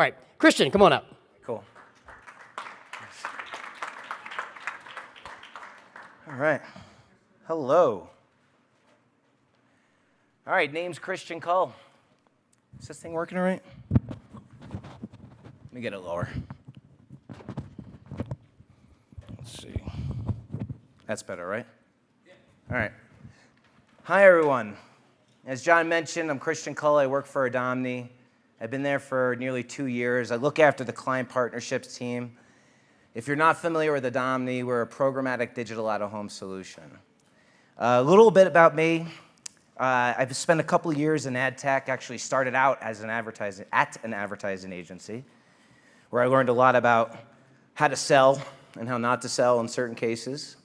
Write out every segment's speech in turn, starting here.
All right, Christian, come on up. Cool. All right. Hello. All right, name's Christian Kull. Is this thing working all right? Let me get it lower. Let's see. That's better, right? Yeah. All right. Hi, everyone. As John mentioned, I'm Christian Kull. I work for Adomni. I've been there for nearly 2 years. I look after the client partnerships team. If you're not familiar with Adomni, we're a programmatic digital out-of-home solution. A little bit about me. I've spent a couple years in ad tech. Actually started out as an advertising agency, where I learned a lot about how to sell and how not to sell in certain cases.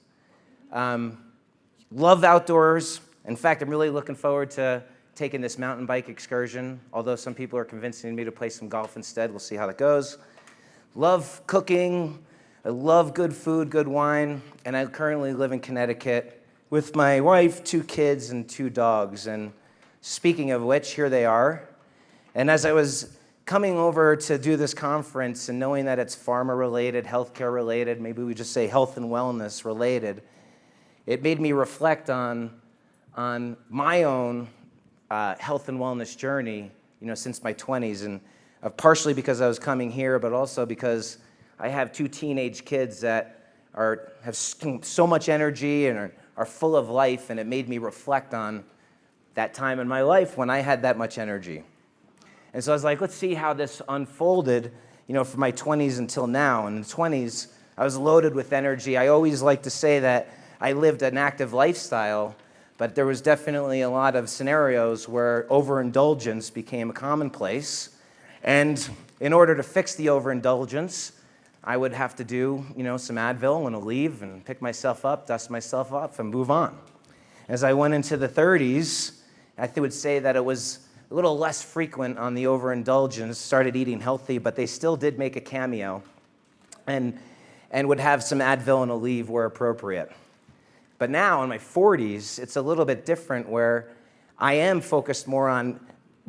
Love outdoors. In fact, I'm really looking forward to taking this mountain bike excursion, although some people are convincing me to play some golf instead. We'll see how that goes. Love cooking. I love good food, good wine, and I currently live in Connecticut with my wife, 2 kids, and 2 dogs. And speaking of which, here they are. And as I was coming over to do this conference and knowing that it's pharma-related, healthcare-related, maybe we just say health and wellness-related, it made me reflect on my own health and wellness journey, since my 20s, and partially because I was coming here, but also because I have 2 teenage kids that have so much energy and are full of life, and it made me reflect on that time in my life when I had that much energy. And so I was like, let's see how this unfolded, from my 20s until now. In the 20s, I was loaded with energy. I always like to say that I lived an active lifestyle, but there was definitely a lot of scenarios where overindulgence became a commonplace. And in order to fix the overindulgence, I would have to do, some Advil and a leave and pick myself up, dust myself off, and move on. As I went into the 30s, I would say that it was a little less frequent on the overindulgence, started eating healthy, but they still did make a cameo and would have some Advil and a leave where appropriate. But now, in my 40s, it's a little bit different where I am focused more on,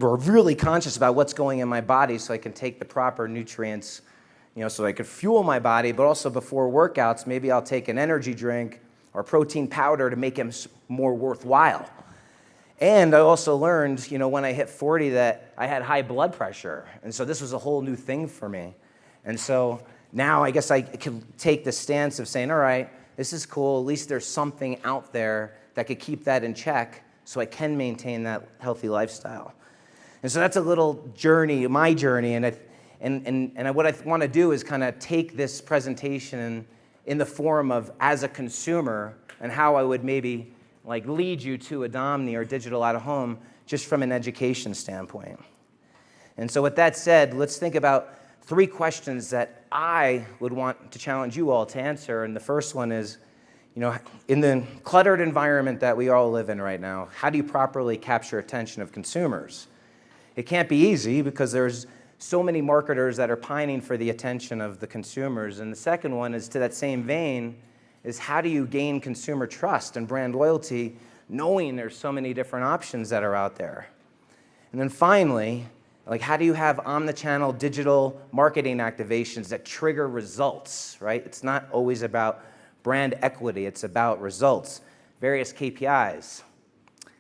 or really conscious about what's going in my body so I can take the proper nutrients, so I could fuel my body, but also before workouts, maybe I'll take an energy drink or protein powder to make them more worthwhile. And I also learned, when I hit 40 that I had high blood pressure. And so this was a whole new thing for me. And so now I guess I can take the stance of saying, all right, this is cool. At least there's something out there that could keep that in check so I can maintain that healthy lifestyle. And so that's a little journey, my journey. And what I want to do is kind of take this presentation in the form of as a consumer and how I would maybe lead you to Adomni or digital out of home just from an education standpoint. And so with that said, let's think about 3 questions that I would want to challenge you all to answer. And the first one is, in the cluttered environment that we all live in right now, how do you properly capture attention of consumers? It can't be easy because there's so many marketers that are pining for the attention of the consumers. And the second one is, to that same vein, is how do you gain consumer trust and brand loyalty knowing there's so many different options that are out there? And then finally, how do you have omni-channel digital marketing activations that trigger results, right? It's not always about brand equity, it's about results, various KPIs.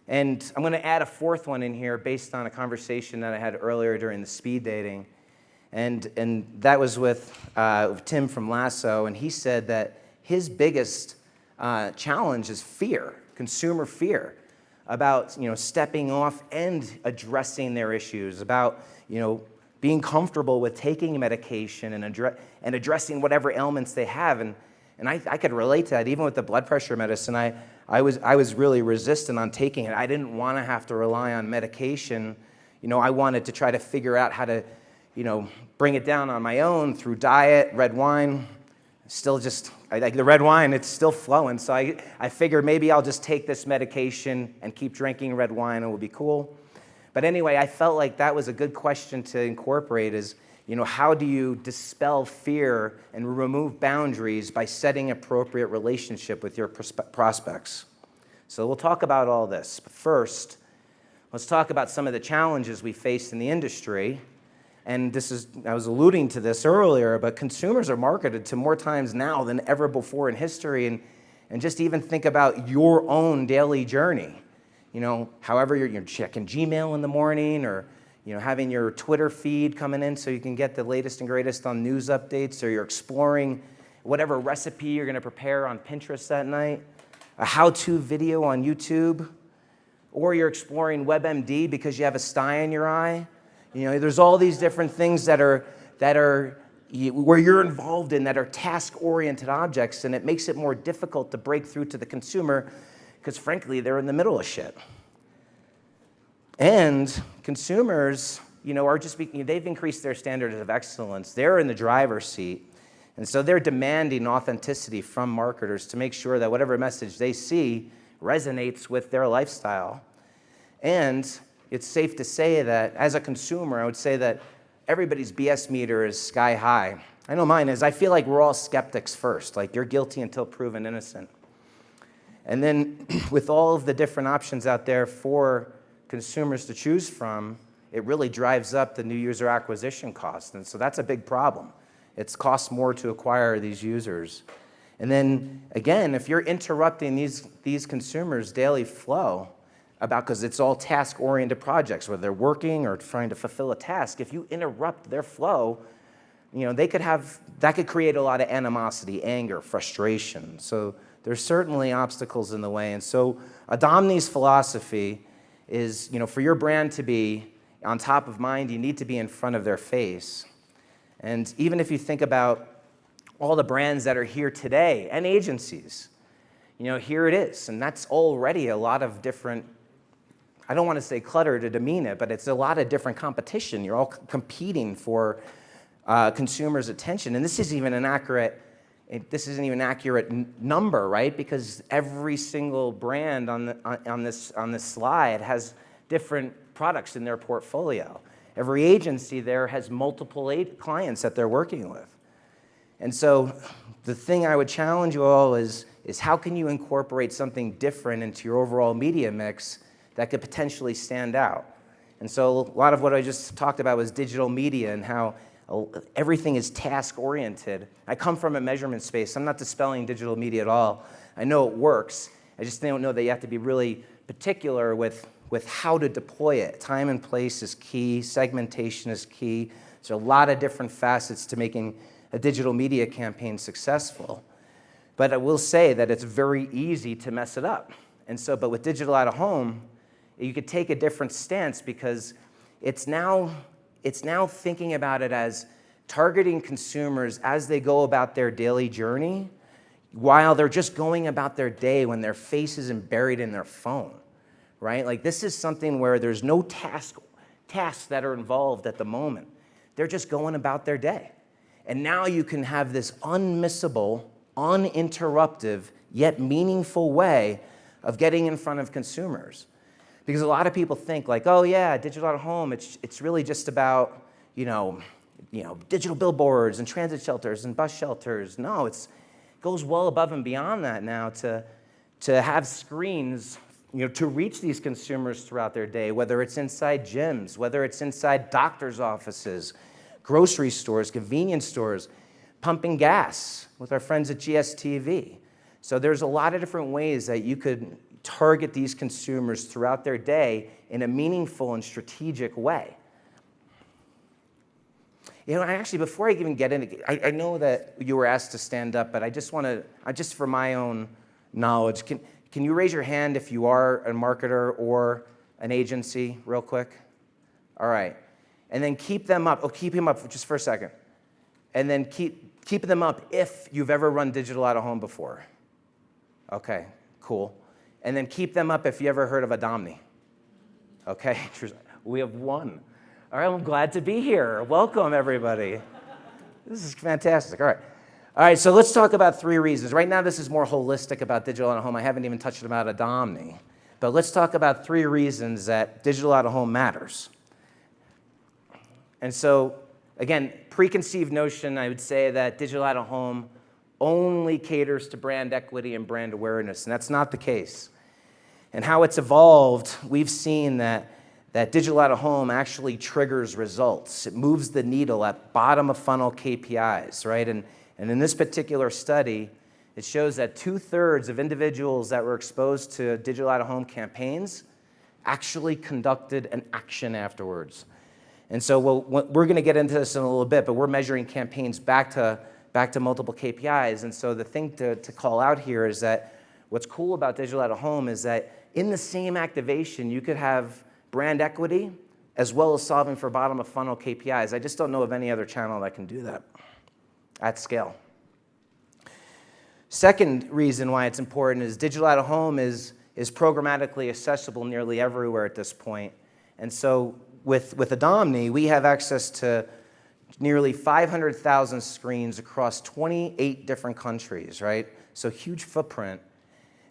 And I'm gonna add a 4th one in here based on a conversation that I had earlier during the speed dating. And that was with Tim from Lasso, and he said that his biggest challenge is fear, consumer fear, about stepping off and addressing their issues, about being comfortable with taking medication and addressing whatever ailments they have. And I could relate to that. Even with the blood pressure medicine, I was really resistant on taking it. I didn't want to have to rely on medication. I wanted to try to figure out how to bring it down on my own through diet, red wine. Still just, I like the red wine, it's still flowing. So I figured maybe I'll just take this medication and keep drinking red wine and it will be cool. But anyway, I felt like that was a good question to incorporate is, how do you dispel fear and remove boundaries by setting appropriate relationship with your prospects? So we'll talk about all this. But first, let's talk about some of the challenges we face in the industry And I was alluding to this earlier, but consumers are marketed to more times now than ever before in history. And just even think about your own daily journey. However you're checking Gmail in the morning, or having your Twitter feed coming in so you can get the latest and greatest on news updates, or you're exploring whatever recipe you're going to prepare on Pinterest that night, a how-to video on YouTube, or you're exploring WebMD because you have a sty in your eye. There's all these different things that are where you're involved in that are task-oriented objects, and it makes it more difficult to break through to the consumer because, frankly, they're in the middle of shit. And consumers, are just they've increased their standards of excellence. They're in the driver's seat. And so they're demanding authenticity from marketers to make sure that whatever message they see resonates with their lifestyle. And it's safe to say that as a consumer, I would say that everybody's BS meter is sky high. I know mine is. I feel like we're all skeptics first, like you're guilty until proven innocent. And then with all of the different options out there for consumers to choose from, it really drives up the new user acquisition cost. And so that's a big problem. It costs more to acquire these users. And then again, if you're interrupting these consumers' daily flow, because it's all task-oriented projects, whether they're working or trying to fulfill a task, if you interrupt their flow, that could create a lot of animosity, anger, frustration. So there's certainly obstacles in the way. And so Adomni's philosophy is, for your brand to be on top of mind, you need to be in front of their face. And even if you think about all the brands that are here today and agencies, here it is. And that's already a lot of different, I don't want to say clutter to demean it, but it's a lot of different competition. You're all competing for consumers' attention. And this isn't even an accurate number, right? Because every single brand on this slide has different products in their portfolio. Every agency there has multiple clients that they're working with. And so the thing I would challenge you all is how can you incorporate something different into your overall media mix that could potentially stand out? And so a lot of what I just talked about was digital media and how everything is task-oriented. I come from a measurement space. I'm not dispelling digital media at all. I know it works. I just don't know that you have to be really particular with how to deploy it. Time and place is key. Segmentation is key. There's a lot of different facets to making a digital media campaign successful. But I will say that it's very easy to mess it up. And so, but with digital out of home, you could take a different stance because it's now thinking about it as targeting consumers as they go about their daily journey while they're just going about their day when their face isn't buried in their phone, right? Like this is something where there's no tasks that are involved at the moment. They're just going about their day. And now you can have this unmissable, uninterruptive, yet meaningful way of getting in front of consumers. Because a lot of people think like, oh yeah, digital out of home, it's really just about, digital billboards and transit shelters and bus shelters. No, it goes well above and beyond that now to have screens, to reach these consumers throughout their day, whether it's inside gyms, whether it's inside doctors' offices, grocery stores, convenience stores, pumping gas with our friends at GSTV. So there's a lot of different ways that you could target these consumers throughout their day in a meaningful and strategic way. Actually, before I even get into it, I know that you were asked to stand up, but I just for my own knowledge, can you raise your hand if you are a marketer or an agency real quick? All right. And then keep them up. Oh, keep him up just for a second. And then keep them up if you've ever run digital out of home before. Okay, cool. And then keep them up if you ever heard of Adomni. Okay, we have one. All right, I'm glad to be here. Welcome, everybody. This is fantastic. All right, so let's talk about 3 reasons. Right now, this is more holistic about digital out of home. I haven't even touched about Adomni. But let's talk about 3 reasons that digital out of home matters. And so, again, preconceived notion, I would say that digital out of home only caters to brand equity and brand awareness, and that's not the case. And how it's evolved, we've seen that that digital out-of-home actually triggers results. It moves the needle at bottom of funnel KPIs, right? And in this particular study, it shows that 2/3 of individuals that were exposed to digital out-of-home campaigns actually conducted an action afterwards. And so we're going to get into this in a little bit, but we're measuring campaigns back to multiple KPIs. And so the thing to call out here is that what's cool about digital out-of-home is that in the same activation, you could have brand equity as well as solving for bottom of funnel KPIs. I just don't know of any other channel that can do that at scale. Second reason why it's important is digital out-of-home is programmatically accessible nearly everywhere at this point. And so with Adomni, we have access to nearly 500,000 screens across 28 different countries, right? So huge footprint.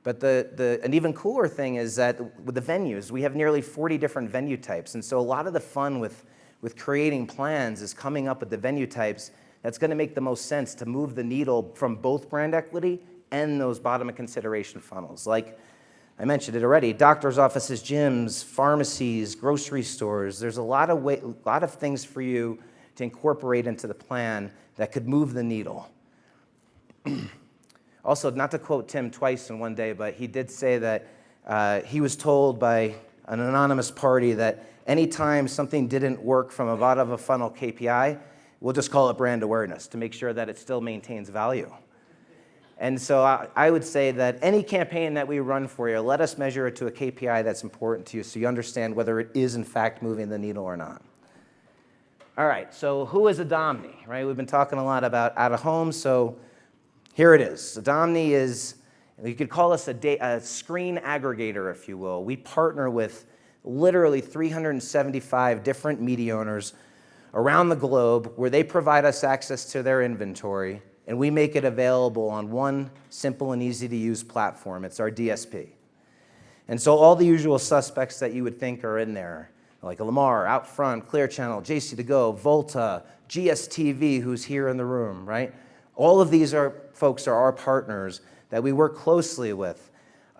But an even cooler thing is that with the venues, we have nearly 40 different venue types. And so a lot of the fun with creating plans is coming up with the venue types that's going to make the most sense to move the needle from both brand equity and those bottom of consideration funnels. Like I mentioned it already, doctors' offices, gyms, pharmacies, grocery stores. There's a lot of things for you to incorporate into the plan that could move the needle. Also, not to quote Tim twice in one day, but he did say that he was told by an anonymous party that anytime something didn't work from a bottom of a funnel KPI, we'll just call it brand awareness to make sure that it still maintains value. And so I would say that any campaign that we run for you, let us measure it to a KPI that's important to you so you understand whether it is in fact moving the needle or not. All right, so who is Adomni, right? We've been talking a lot about out-of-home, so here it is. Adomni is, you could call us a screen aggregator, if you will. We partner with literally 375 different media owners around the globe where they provide us access to their inventory, and we make it available on one simple and easy-to-use platform. It's our DSP. And so all the usual suspects that you would think are in there, like Lamar, Outfront, Clear Channel, JC2Go, Volta, GSTV, who's here in the room, right? All of these folks are our partners that we work closely with.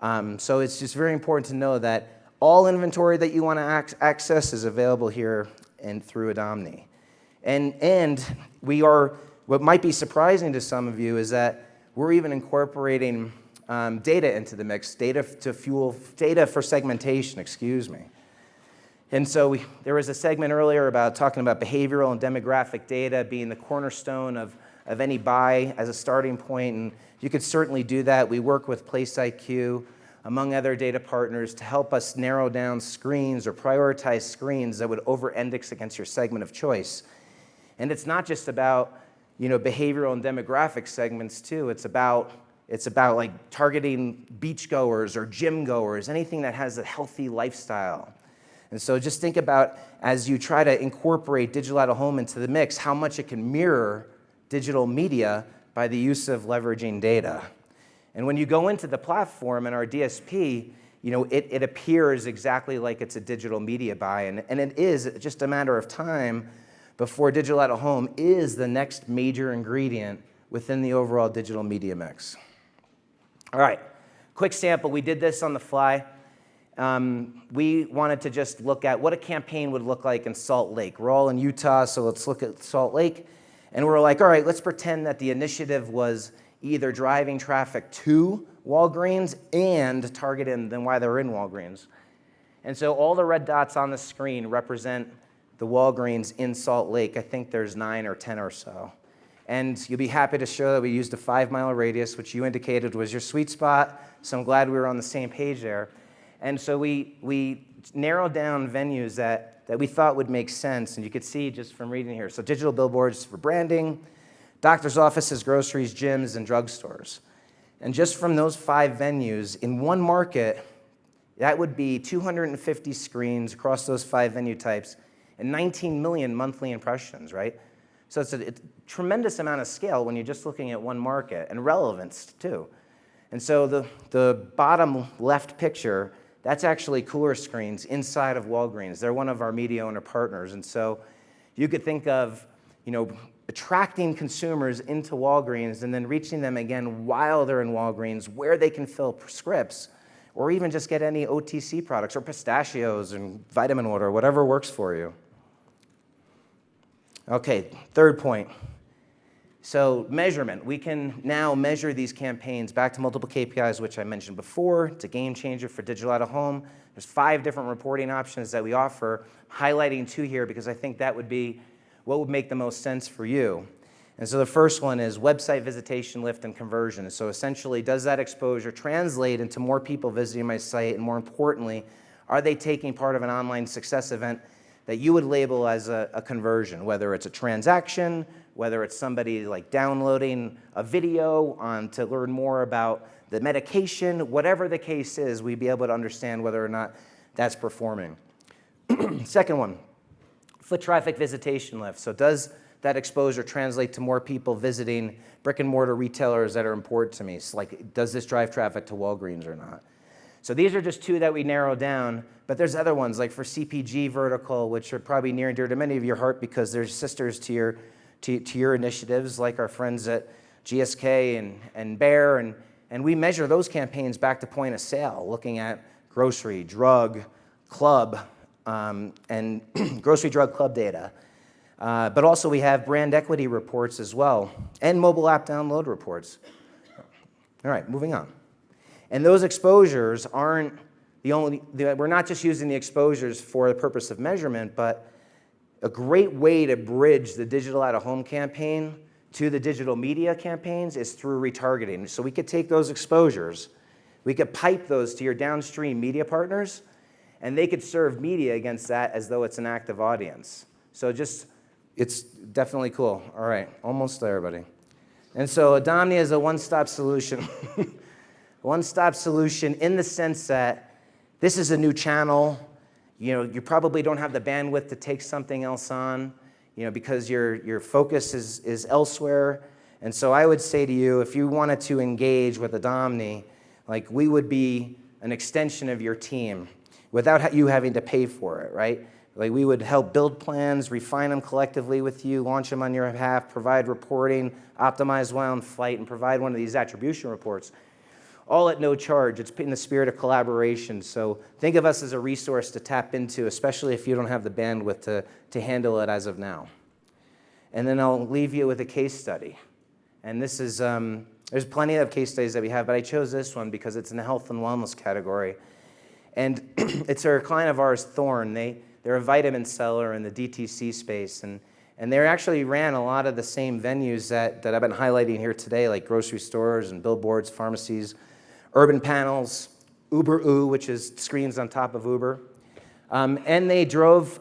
So it's just very important to know that all inventory that you want to access is available here and through Adomni. And we are, what might be surprising to some of you is that we're even incorporating data into the mix, data for segmentation, excuse me. And so there was a segment earlier about talking about behavioral and demographic data being the cornerstone of any buy as a starting point, and you could certainly do that. We work with PlaceIQ, among other data partners, to help us narrow down screens or prioritize screens that would over-index against your segment of choice. And it's not just about, behavioral and demographic segments too. It's about like targeting beachgoers or gym goers, anything that has a healthy lifestyle. And so just think about, as you try to incorporate digital out-of-home into the mix, how much it can mirror digital media by the use of leveraging data. And when you go into the platform in our DSP, it appears exactly like it's a digital media buy, and it is just a matter of time before digital out-of-home is the next major ingredient within the overall digital media mix. All right, quick sample. We did this on the fly. We wanted to just look at what a campaign would look like in Salt Lake. We're all in Utah, so let's look at Salt Lake. And we're like, all right, let's pretend that the initiative was either driving traffic to Walgreens and targeting them while they're in Walgreens. And so all the red dots on the screen represent the Walgreens in Salt Lake. I think there's 9 or 10 or so. And you'll be happy to show that we used a 5-mile radius, which you indicated was your sweet spot. So I'm glad we were on the same page there. And so we narrowed down venues that we thought would make sense. And you could see just from reading here. So digital billboards for branding, doctor's offices, groceries, gyms, and drugstores. And just from those 5 venues, in one market, that would be 250 screens across those 5 venue types and 19 million monthly impressions, right? So it's a tremendous amount of scale when you're just looking at one market, and relevance too. And so the bottom left picture, that's actually cooler screens inside of Walgreens. They're one of our media owner partners. And so you could think of, attracting consumers into Walgreens and then reaching them again while they're in Walgreens where they can fill scripts or even just get any OTC products or pistachios and vitamin water, whatever works for you. Okay, third point. So measurement. We can now measure these campaigns back to multiple KPIs, which I mentioned before. It's a game changer for digital out-of-home. There's 5 different reporting options that we offer, highlighting 2 here because I think that would be what would make the most sense for you. And so the first one is website visitation lift and conversion. So essentially, does that exposure translate into more people visiting my site? And more importantly, are they taking part of an online success event that you would label as a conversion, whether it's a transaction, whether it's somebody like downloading a video to learn more about the medication, whatever the case is, we'd be able to understand whether or not that's performing. Second one, foot traffic visitation lift. So does that exposure translate to more people visiting brick and mortar retailers that are important to me? So like, does this drive traffic to Walgreens or not? So these are just 2 that we narrowed down, but there's other ones like for CPG vertical, which are probably near and dear to many of your heart because they're sisters to your initiatives, like our friends at GSK and Bayer, and we measure those campaigns back to point of sale, looking at grocery, drug, club, and grocery, drug, club data. But also we have brand equity reports as well, and mobile app download reports. All right, moving on. And those exposures aren't we're not just using the exposures for the purpose of measurement, but a great way to bridge the digital out-of-home campaign to the digital media campaigns is through retargeting. So we could take those exposures, we could pipe those to your downstream media partners, and they could serve media against that as though it's an active audience. So it's definitely cool. All right, almost there, buddy. And so Adomni is a one-stop solution. One-stop solution in the sense that this is a new channel. You probably don't have the bandwidth to take something else on, because your focus is elsewhere. And so I would say to you, if you wanted to engage with Adomni, like we would be an extension of your team without you having to pay for it, right? Like we would help build plans, refine them collectively with you, launch them on your behalf, provide reporting, optimize while in flight, and provide one of these attribution reports. All at no charge. It's in the spirit of collaboration. So think of us as a resource to tap into, especially if you don't have the bandwidth to handle it as of now. And then I'll leave you with a case study. And this is, there's plenty of case studies that we have, but I chose this one because it's in the health and wellness category. And it's a client of ours, Thorne. They're a vitamin seller in the DTC space. And they actually ran a lot of the same venues that I've been highlighting here today, like grocery stores and billboards, pharmacies, urban panels, Uber, which is screens on top of Uber. And they drove,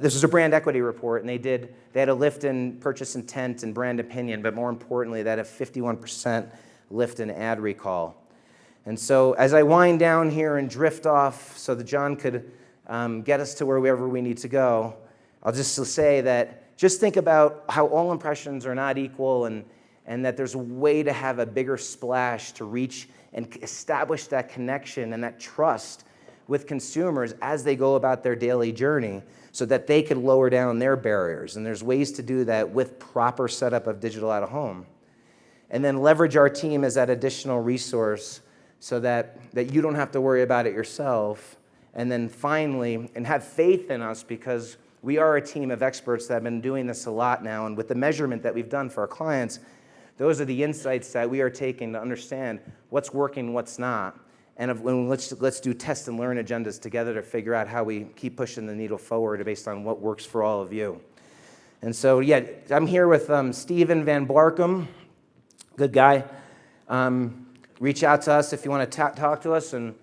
this was a brand equity report, and they had a lift in purchase intent and brand opinion, but more importantly, they had a 51% lift in ad recall. And so as I wind down here and drift off so that John could get us to wherever we need to go, I'll just say that just think about how all impressions are not equal and that there's a way to have a bigger splash to reach and establish that connection and that trust with consumers as they go about their daily journey so that they could lower down their barriers. And there's ways to do that with proper setup of digital out-of-home. And then leverage our team as that additional resource so that you don't have to worry about it yourself. And then finally, and have faith in us because we are a team of experts that have been doing this a lot now. And with the measurement that we've done for our clients, those are the insights that we are taking to understand what's working, what's not. And let's do test and learn agendas together to figure out how we keep pushing the needle forward based on what works for all of you. And so, yeah, I'm here with Steven Van Blarkum, good guy. Reach out to us if you want to talk to us and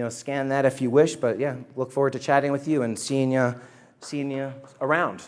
scan that if you wish. But yeah, look forward to chatting with you and seeing you around.